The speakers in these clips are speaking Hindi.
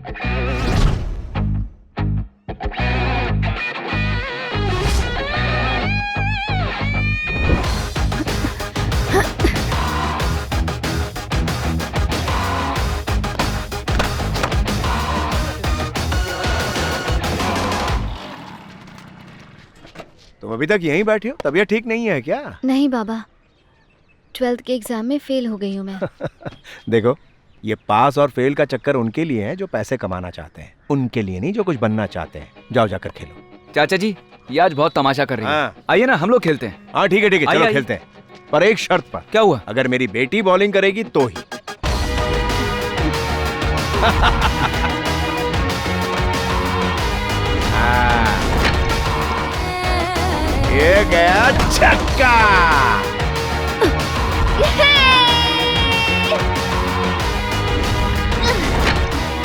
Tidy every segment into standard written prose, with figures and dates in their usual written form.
तुम अभी तक यहीं बैठी हो? तबीयत ठीक नहीं है क्या? नहीं बाबा, 12th के एग्जाम में फेल हो गई हूँ मैं। देखो, ये पास और फेल का चक्कर उनके लिए है जो पैसे कमाना चाहते हैं, उनके लिए नहीं जो कुछ बनना चाहते हैं। जाओ जाकर खेलो। चाचा जी, ये आज बहुत तमाशा कर रही है। हाँ। आइए ना, हम लोग खेलते हैं। हाँ ठीक है, चलो खेलते हैं, पर एक शर्त पर। क्या हुआ? अगर मेरी बेटी बॉलिंग करेगी तो ही। ये गया छक्का।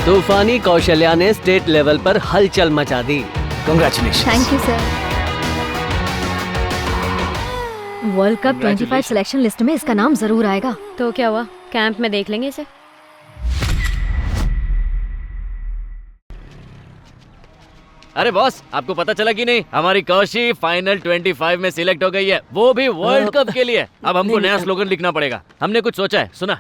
तूफानी कौशल्या ने स्टेट लेवल पर हलचल मचा दी। Congratulation. Thank you sir. World cup 25 selection list में इसका नाम जरूर आएगा। तो क्या हुआ, कैंप में देख लेंगे इसे। अरे बॉस, आपको पता चला कि नहीं, हमारी कौशी फाइनल 25 में सिलेक्ट हो गई है, वो भी वर्ल्ड कप के लिए। अब हमको नया स्लोगन लिखना पड़ेगा। हमने कुछ सोचा है, सुना।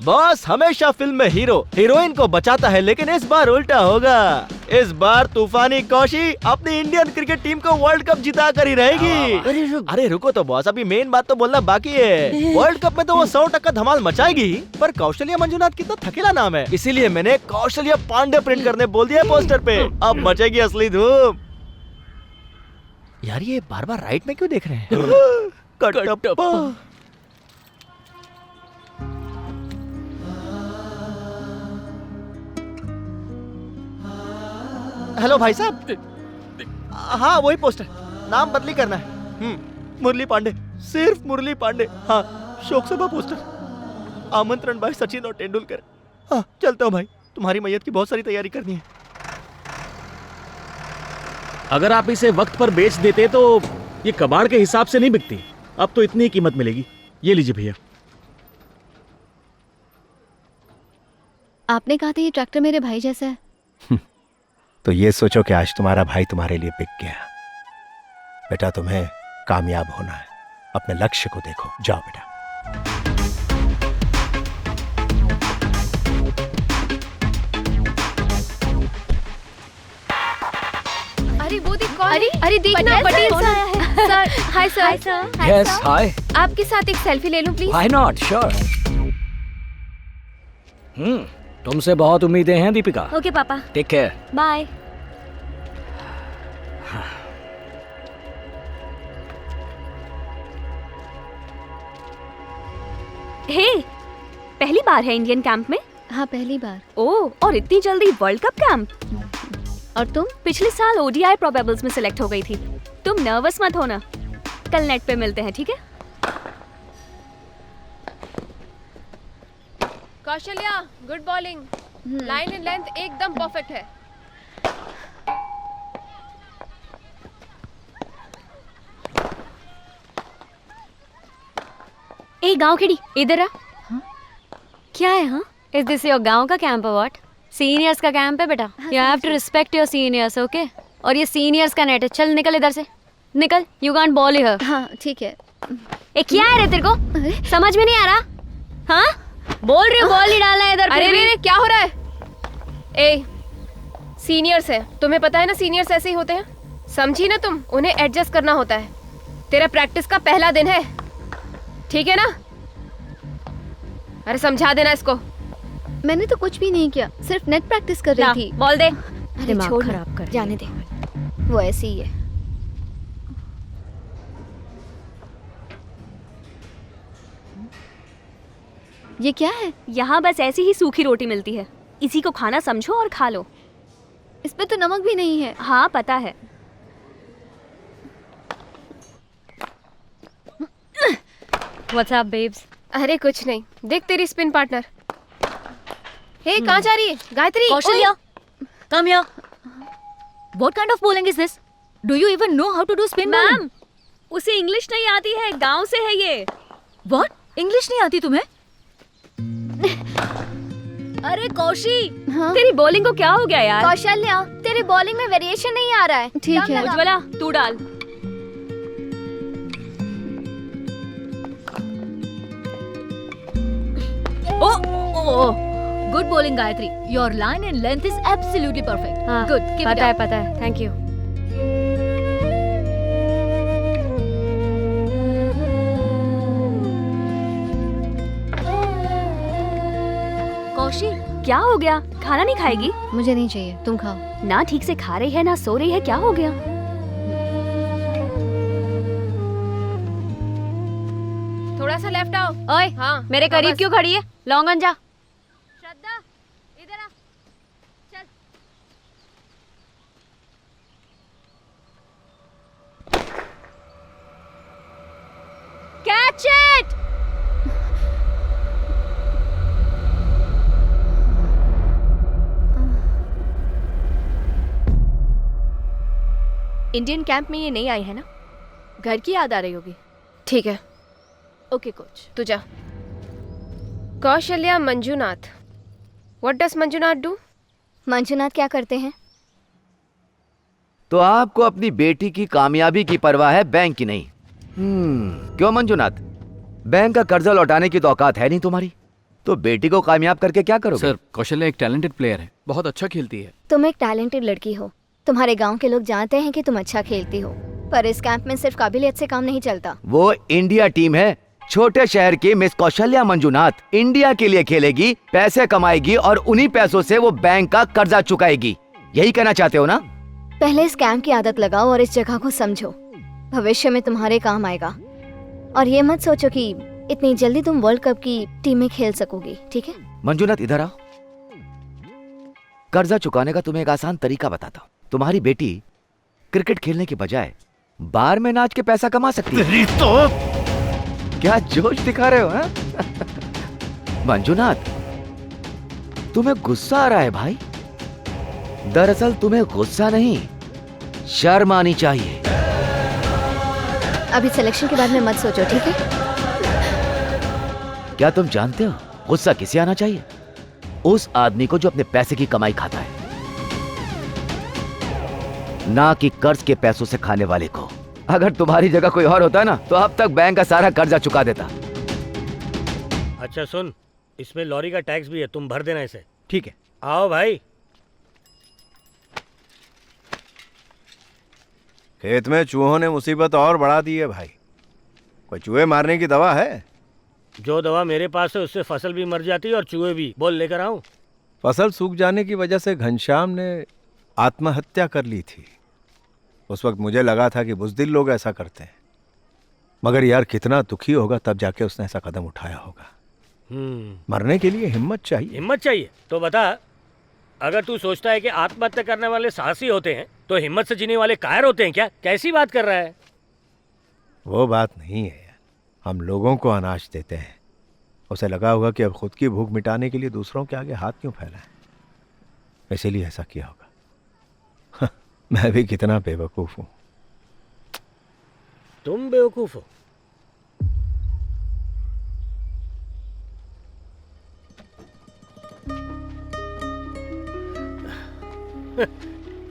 बॉस, हमेशा फिल्म में हीरो हीरोइन को बचाता है, लेकिन इस बार उल्टा होगा। इस बार तूफानी कौशी अपनी इंडियन क्रिकेट टीम को वर्ल्ड कप जिता कर ही रहेगी। अरे रुको तो बॉस, अभी मेन बात तो बोलना बाकी है। वर्ल्ड कप में तो वो 100% धमाल मचाएगी ही, पर कौशल्या मंजुनाथ कितना थकेला नाम है, इसीलिए मैंने कौशल्या पांडे प्रिंट करने बोल दिया पोस्टर पे। अब मचेगी असली धूम। यार, ये बार बार राइट में क्यों देख रहे हैं? कटप्पा। हेलो भाई साहब। हाँ, वही पोस्टर, नाम बदली करना है। मुरली पांडे, सिर्फ मुरली पांडे। हाँ, शोक सभा पोस्टर, आमंत्रण भाई सचिन और तेंदुलकर। हाँ, चलता हूँ भाई, तुम्हारी मैयत की बहुत सारी तैयारी करनी है। अगर आप इसे वक्त पर बेच देते तो ये कबाड़ के हिसाब से नहीं बिकती। अब तो इतनी ही कीमत मिलेगी। ये लीजिए भैया। आपने कहा था ये ट्रैक्टर मेरे भाई जैसा है। तो ये सोचो कि आज तुम्हारा भाई तुम्हारे लिए बिक गया। बेटा, तुम्हें कामयाब होना है, अपने लक्ष्य को देखो। जाओ बेटा। अरे वो देख कौन? अरे देखना, Patel sir. Sir, hi sir. Yes, hi. आपके साथ एक सेल्फी ले लूं प्लीज? Why not, sure. तुमसे बहुत उम्मीदें हैं दीपिका। ओके पापा, टेक केयर। बाय। हे, पहली बार है इंडियन कैंप में? हाँ, पहली बार। ओह, और इतनी जल्दी वर्ल्ड कप कैंप? और तुम? पिछले साल ओडीआई प्रोबेबल्स में सिलेक्ट हो गई थी। तुम नर्वस मत होना, कल नेट पे मिलते हैं, ठीक है? Kaushalya, good bowling. Line and length एकदम परफेक्ट है। ए गांव खेड़ी, इधर आ। क्या है? हाँ, इज दिस योर गांव का कैंप है? व्हाट? सीनियर्स का कैंप है बेटा। You have to respect your seniors, okay? और ये सीनियर्स का नेट है। चल निकल इधर से, निकल। You can't ball here. हाँ ठीक है। ए क्या है रे तेरे को? समझ में नहीं आ रहा? हाँ, बोल रही हूँ, बॉल नहीं डालना है इधर। अरे रे, क्या हो रहा है? ए, सीनियर्स है, तुम्हें पता है ना, सीनियर्स ऐसे ही होते हैं। समझी ना तुम, उन्हें एडजस्ट करना होता है। तेरा प्रैक्टिस का पहला दिन है, ठीक है ना? अरे समझा देना इसको। मैंने तो कुछ भी नहीं किया, सिर्फ नेट प्रैक्टिस कर रही थी। बॉल दे। अरे छोड़, खराब कर, जाने दे, वो ऐसी ही है। ये क्या है? यहाँ बस ऐसी ही सूखी रोटी मिलती है, इसी को खाना समझो और खा लो। इस पे तो नमक भी नहीं है। हाँ पता है। What's up, babes? अरे कुछ नहीं, देख तेरी स्पिन पार्टनर। हे, कहाँ जा रही है Gayatri? Kaushalya, come here. What kind of bowling is this? Do you even know how to do spin bowling? Ma'am, उसे इंग्लिश नहीं आती है, गांव से है ये। What? इंग्लिश नहीं आती तुम्हें? अरे कौशी, हाँ? तेरी बॉलिंग को क्या हो गया यार? कौशल्या, तेरी बॉलिंग में वेरिएशन नहीं आ रहा है। ठीक है। उज्ज्वला तू डाल। Good bowling Gayatri, your line and length is absolutely perfect. हाँ, गुड, कीप इट अप। पता है, थैंक यू। कौशी, क्या हो गया? खाना नहीं खाएगी? मुझे नहीं चाहिए, तुम खाओ। ना ठीक से खा रही है ना सो रही है, क्या हो गया? थोड़ा सा लेफ्ट आओ। ओए, हाँ, मेरे हाँ, करीब बस। क्यों खड़ी है? लौंगन जा। श्रद्धा, इधर आ। चल। Catch it! इंडियन कैंप में ये नहीं आई है ना? घर की याद आ रही होगी। ठीक है, ओके कोच, तू जा। Kaushalya Manjunath, what does Manjunath do? Manjunath क्या करते हैं? तो आपको अपनी बेटी की कामयाबी की परवाह है, बैंक की नहीं। क्यों मंजुनाथ, बैंक का कर्जा लौटाने की तो औकात है नहीं तुम्हारी, तो बेटी को कामयाब करके क्या करोगे? सर, कौशल्या एक टैलेंटेड प्लेयर है, बहुत अच्छा खेलती है। तुम एक टैलेंटेड लड़की हो, तुम्हारे गांव के लोग जानते हैं कि तुम अच्छा खेलती हो, पर इस कैंप में सिर्फ काबिलियत से काम नहीं चलता। वो इंडिया टीम है, छोटे शहर की मिस कौशल्या मंजुनाथ इंडिया के लिए खेलेगी, पैसे कमाएगी और उन्हीं पैसों से वो बैंक का कर्जा चुकाएगी। यही कहना चाहते हो ना? पहले इस कैंप की आदत लगाओ और इस जगह को समझो, भविष्य में तुम्हारे काम आएगा। और ये मत सोचो कि इतनी जल्दी तुम वर्ल्ड कप की टीम में खेल सकोगी, ठीक है? मंजुनाथ इधर आओ, कर्जा चुकाने का तुम्हें एक आसान तरीका बताता हूँ। तुम्हारी बेटी क्रिकेट खेलने के बजाय बार में नाच के पैसा कमा सकती है। तो क्या जोश दिखा रहे हो हा? मंजुनाथ, तुम्हें गुस्सा आ रहा है भाई। दरअसल तुम्हें गुस्सा नहीं, शर्म आनी चाहिए। अभी सिलेक्शन के बारे में मत सोचो, ठीक है? क्या तुम जानते हो गुस्सा किसे आना चाहिए? उस आदमी को जो अपने पैसे की कमाई खाता है, ना कि कर्ज के पैसों से खाने वाले को। अगर तुम्हारी जगह कोई और होता ना तो अब तक बैंक का सारा कर्जा चुका देता। अच्छा सुन, इसमें लॉरी का टैक्स भी है, तुम भर देना इसे। ठीक है। आओ भाई। खेत में चूहों ने मुसीबत और बढ़ा दी है भाई। कोई चूहे मारने की दवा है? जो दवा मेरे पास है उससे फसल भी मर जाती है और चूहे भी। बोल लेकर आऊं? फसल सूख जाने की वजह से घनश्याम ने आत्महत्या कर ली थी। उस वक्त मुझे लगा था कि बुज़दिल लोग ऐसा करते हैं, मगर यार कितना दुखी होगा तब जाके उसने ऐसा कदम उठाया होगा। मरने के लिए हिम्मत चाहिए। हिम्मत चाहिए तो बता, अगर तू सोचता है कि आत्महत्या करने वाले साहसी होते हैं तो हिम्मत से जीने वाले कायर होते हैं क्या? कैसी बात कर रहा है? वो बात नहीं है, हम लोगों को अनाज देते हैं, उसे लगा होगा कि अब खुद की भूख मिटाने के लिए दूसरों के आगे हाथ क्यों फैलाएं, इसीलिए ऐसा किया होगा। मैं भी कितना बेवकूफ हूं। तुम बेवकूफ हो।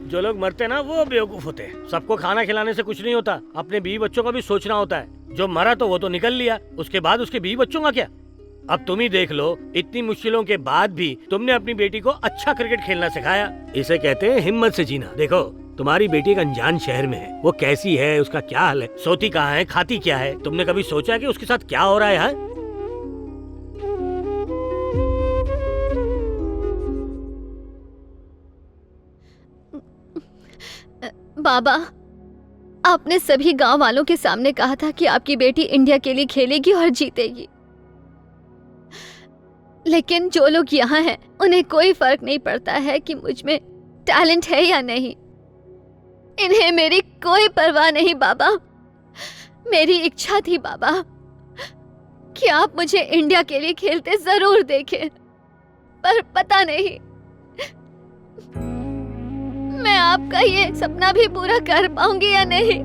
जो लोग मरते ना वो बेवकूफ होते हैं। सबको खाना खिलाने से कुछ नहीं होता, अपने बीवी बच्चों का भी सोचना होता है। जो मरा तो वो तो निकल लिया, उसके बाद उसके बीवी बच्चों का क्या? अब तुम ही देख लो, इतनी मुश्किलों के बाद भी तुमने अपनी बेटी को अच्छा क्रिकेट खेलना सिखाया। इसे कहते हैं हिम्मत से जीना। देखो, तुम्हारी बेटी एक अनजान शहर में है, वो कैसी है, उसका क्या हाल है, सोती कहाँ है, खाती क्या है, तुमने कभी सोचा कि उसके साथ क्या हो रहा है? बाबा, आपने सभी गांव वालों के सामने कहा था कि आपकी बेटी इंडिया के लिए खेलेगी और जीतेगी, लेकिन जो लोग यहाँ हैं उन्हें कोई फर्क नहीं पड़ता है कि मुझ में टैलेंट है या नहीं। इन्हें मेरी कोई परवाह नहीं बाबा। मेरी इच्छा थी बाबा कि आप मुझे इंडिया के लिए खेलते जरूर देखें, पर पता नहीं मैं आपका ये सपना भी पूरा कर पाऊंगी या नहीं।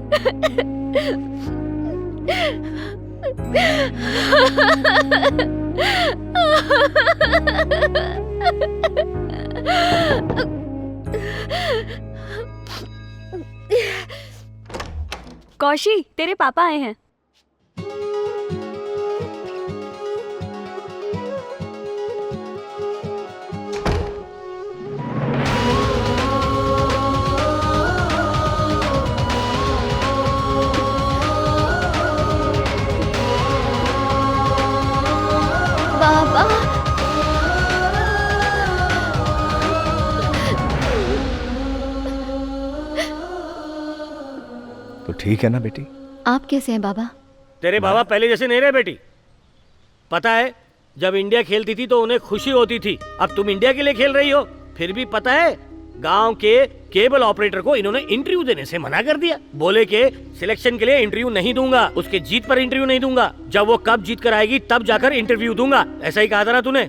कौशी, तेरे पापा आए हैं। बाबा, तो ठीक है ना बेटी? आप कैसे हैं बाबा? तेरे बाबा पहले जैसे नहीं रहे बेटी। पता है, जब इंडिया खेलती थी तो उन्हें खुशी होती थी। अब तुम इंडिया के लिए खेल रही हो, फिर भी पता है गांव के केबल ऑपरेटर को इन्होंने इंटरव्यू देने से मना कर दिया। बोले कि सिलेक्शन के लिए इंटरव्यू नहीं दूंगा, उसके जीत पर इंटरव्यू नहीं दूंगा, जब वो कब जीत कर आएगी तब जाकर इंटरव्यू दूंगा। ऐसा ही कहा था ना तूने?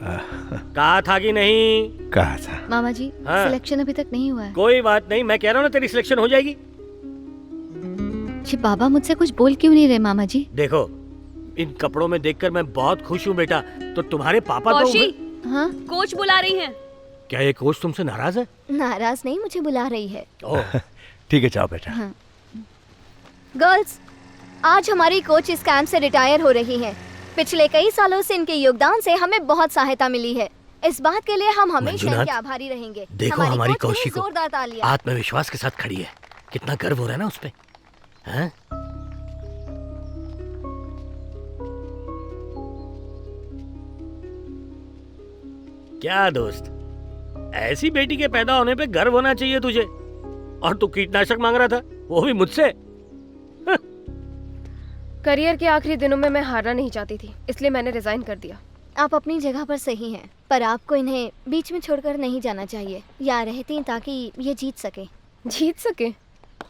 कहा था कि नहीं? कहा था। मामा जी, हाँ। सिलेक्शन अभी तक नहीं हुआ है। कोई बात नहीं, मैं कह रहा हूँ ना तेरी सिलेक्शन हो जाएगी। जी बाबा मुझसे कुछ बोल क्यों नहीं रहे मामा जी? देखो, इन कपड़ों में देखकर मैं बहुत खुश हूँ बेटा। तो तुम्हारे पापा कौशी, तो हाँ? कोच बुला रही हैं। क्या ये कोच तुमसे नाराज है? नाराज नहीं, मुझे बुला रही है। ओह, ठीक है, जाओ बेटा। हाँ। गर्ल्स, आज हमारी कोच इस कैंप से रिटायर हो रही हैं। पिछले कई सालों से इनके योगदान से हमें बहुत सहायता मिली है। इस बात के लिए हम हमेशा मंजुनाथ, इनके आभारी रहेंगे। देखो हमारी कोच के लिए कौशी को जोरदार तालियां। आत्मविश्वास के साथ खड़ी है। कितना गर्व हो रहा है ना उस पे। हैं? क्या दोस्त, ऐसी बेटी के पैदा होने पे गर्व होना चाहिए तुझे। और तू कीटनाशक मांग रहा था, वो भी मुझसे। करियर के आखिरी दिनों में मैं हारना नहीं चाहती थी, इसलिए मैंने रिजाइन कर दिया। आप अपनी जगह पर सही हैं, पर आपको इन्हें बीच में छोड़कर नहीं जाना चाहिए। या रहती ताकि ये जीत सके। जीत सके?